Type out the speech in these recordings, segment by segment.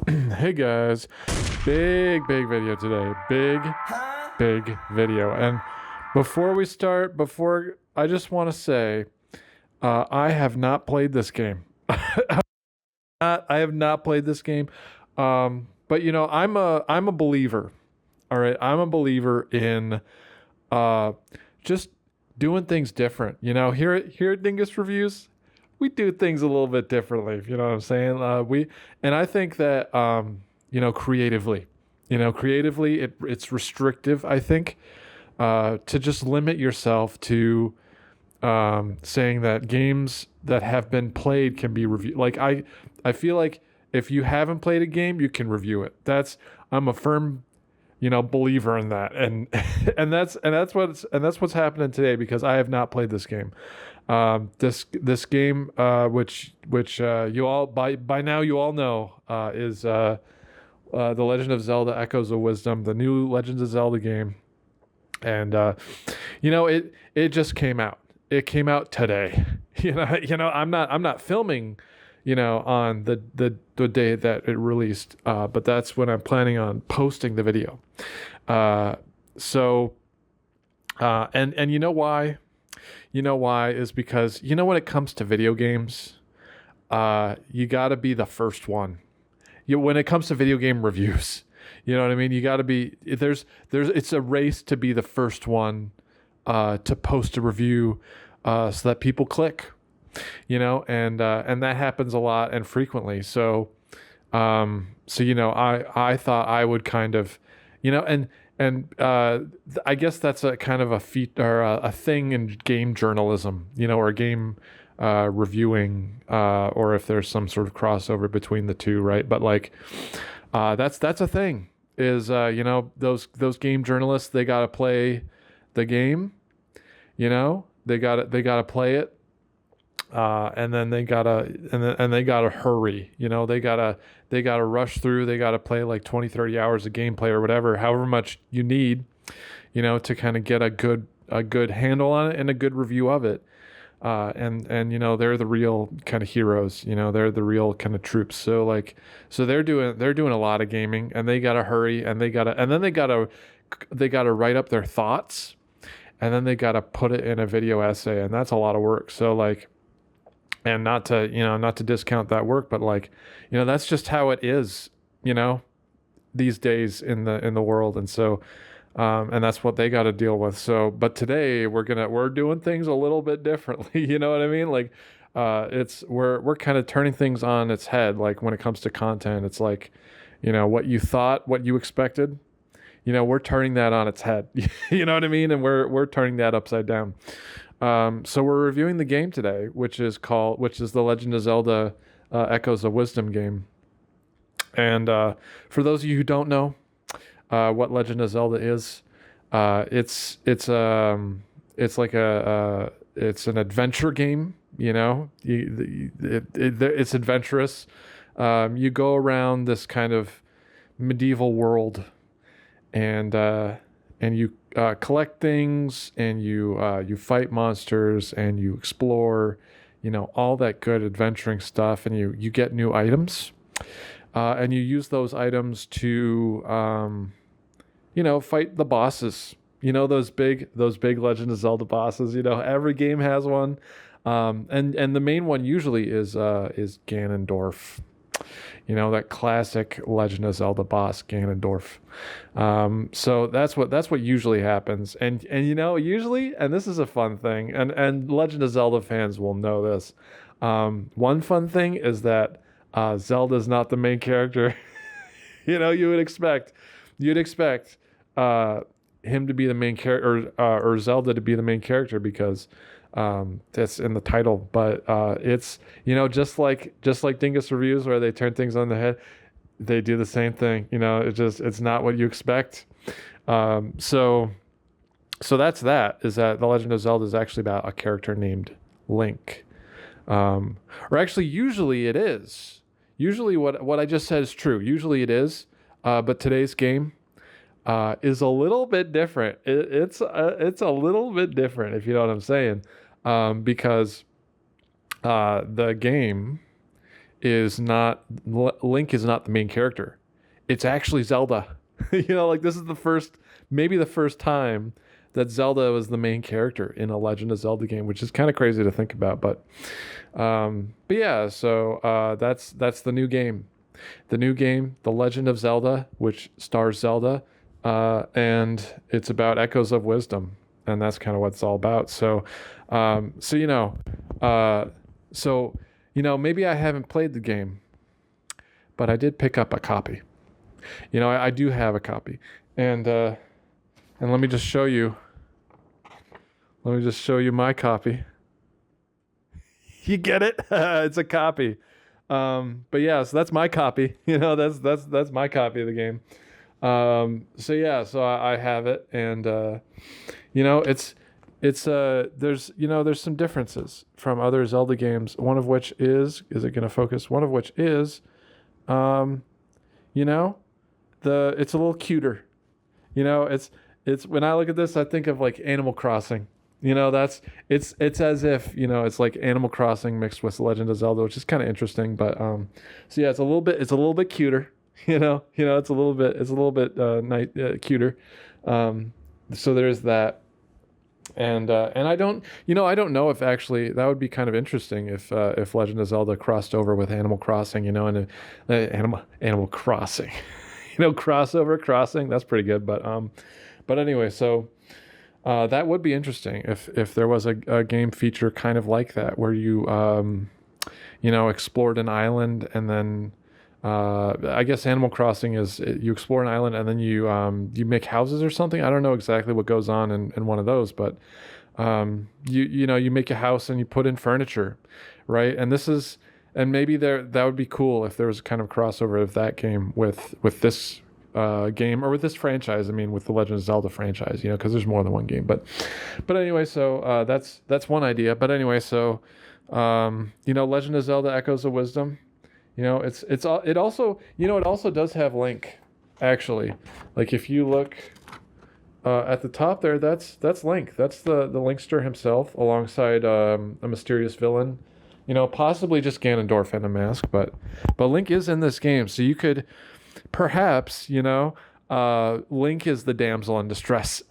Hey guys, big video today. Big video. And before we start, before I just want to say, I have not played this game. I have not played this game. But I'm a believer. All right, I'm a believer in uh, just doing things different. Here at Dingus Reviews, we do things a little bit differently. If you know what I'm saying. And I think that creatively, it's restrictive. I think to just limit yourself to saying that games that have been played can be reviewed. I feel like if you haven't played a game, you can review it. I'm a firm believer in that, and that's what's happening today because I have not played this game. This game, which you all by now you all know, is the Legend of Zelda: Echoes of Wisdom, the new Legends of Zelda game, and it just came out. It came out today. I'm not filming on the day that it released. But that's when I'm planning on posting the video. So, and you know why? You know why is because when it comes to video games, you got to be the first one. When it comes to video game reviews, you know what I mean. You got to be it's a race to be the first one to post a review, so that people click. And that happens a lot and frequently. I thought I would kind of, I guess that's a kind of a feat or a thing in game journalism, or game reviewing, or if there's some sort of crossover between the two, right? But that's a thing. Is those game journalists, they gotta play the game, they gotta play it. And then they gotta hurry. They gotta rush through. They gotta play like 20, 30 hours of gameplay or whatever, however much you need, to kind of get a good handle on it and a good review of it. And they're the real kind of heroes. They're the real kind of troops. So they're doing a lot of gaming, and they gotta hurry, and then they gotta write up their thoughts, and then they gotta put it in a video essay, and that's a lot of work. And not to discount that work, but that's just how it is, these days in the world. And so, and that's what they got to deal with. So, but today we're doing things a little bit differently. You know what I mean? We're kind of turning things on its head. Like when it comes to content, it's what you thought, what you expected, we're turning that on its head. You know what I mean? And we're turning that upside down. So we're reviewing the game today, which is the Legend of Zelda Echoes of Wisdom game. And for those of you who don't know what Legend of Zelda is, it's an adventure game. It's adventurous. You go around this kind of medieval world, and you collect things, and you fight monsters, and you explore, all that good adventuring stuff, and you get new items, and you use those items to fight the bosses. Those big Legend of Zelda bosses. Every game has one, and the main one usually is Ganondorf. That classic Legend of Zelda boss, Ganondorf. So that's what usually happens. And usually, and this is a fun thing, and Legend of Zelda fans will know this. One fun thing is that Zelda's not the main character. You'd expect him to be the main character, or Zelda to be the main character, because that's in the title. But it's just like Dingus Reviews, where they turn things on the head, they do the same thing. It's not what you expect. So that's is that The Legend of Zelda is actually about a character named Link, or actually usually it is. Usually what I just said is true. Usually it is, but today's game is a little bit different. It's a little bit different, if you know what I'm saying, because the game is not Link is not the main character. It's actually Zelda. Like this is maybe the first time that Zelda was the main character in a Legend of Zelda game, which is kind of crazy to think about. But yeah, so that's the new game. The new game, The Legend of Zelda, which stars Zelda, and it's about echoes of wisdom, and that's kind of what it's all about. Maybe I haven't played the game, but I did pick up a copy. I do have a copy, and let me just show you. Let me just show you my copy. You get it? It's a copy. But yeah, so that's my copy. That's my copy of the game. So I have it, and there's some differences from other Zelda games. One of which is it going to focus? One of which is, it's a little cuter. It's when I look at this, I think of like Animal Crossing. It's as if it's like Animal Crossing mixed with Legend of Zelda, which is kind of interesting. But it's a little bit cuter. It's a little bit cuter. So there's that. And I don't know if actually that would be kind of interesting if Legend of Zelda crossed over with Animal Crossing, and Animal Crossing, crossover crossing. That's pretty good. But anyway, so. That would be interesting if there was a game feature kind of like that, where you explored an island, and then I guess Animal Crossing is you explore an island and then you make houses or something. I don't know exactly what goes on in one of those, but you make a house and you put in furniture, right? And maybe that would be cool if there was a kind of crossover of that game with this game, or with this franchise. I mean, with the Legend of Zelda franchise, because there's more than one game. But anyway, so that's one idea. But anyway, so Legend of Zelda: Echoes of Wisdom. It also does have Link, actually. Like if you look at the top there, that's Link. That's the Linkster himself, alongside a mysterious villain. Possibly just Ganondorf and a mask, but Link is in this game, so you could. Perhaps, Link is the damsel in distress.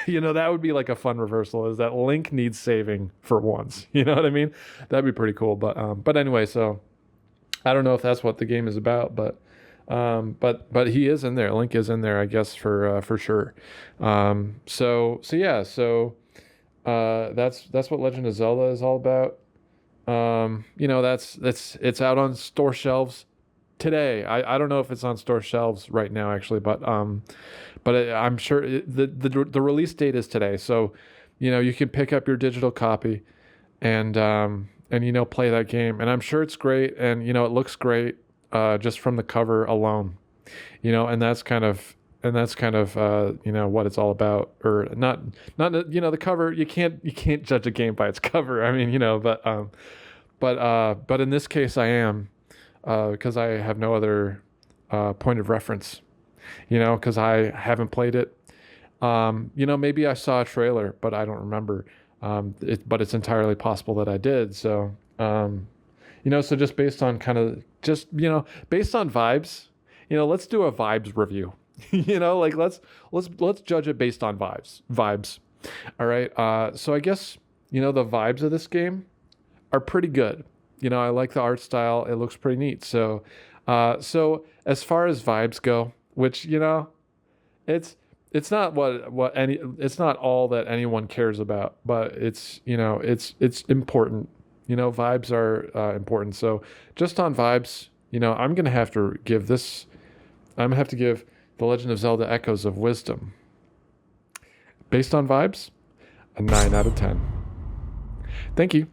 That would be like a fun reversal, is that Link needs saving for once. You know what I mean? That'd be pretty cool. But anyway, so I don't know if that's what the game is about, but he is in there. Link is in there, I guess, for sure. So that's what Legend of Zelda is all about. It's out on store shelves today. I don't know if it's on store shelves right now, actually, but I'm sure the release date is today. So, you can pick up your digital copy and play that game. And I'm sure it's great. And, it looks great, just from the cover alone, and that's kind of what it's all about. Or not, the cover, you can't judge a game by its cover. I mean, but in this case I am, because I have no other point of reference, because I haven't played it. Maybe I saw a trailer, but I don't remember. But it's entirely possible that I did. So, so just based on based on vibes, let's do a vibes review. Let's judge it based on vibes. All right. So I guess, the vibes of this game are pretty good. I like the art style. It looks pretty neat. So as far as vibes go, which, it's not it's not all that anyone cares about, but it's important. Vibes are important. So just on vibes, I'm going to have to give The Legend of Zelda: Echoes of Wisdom, based on vibes, a 9 out of 10. Thank you.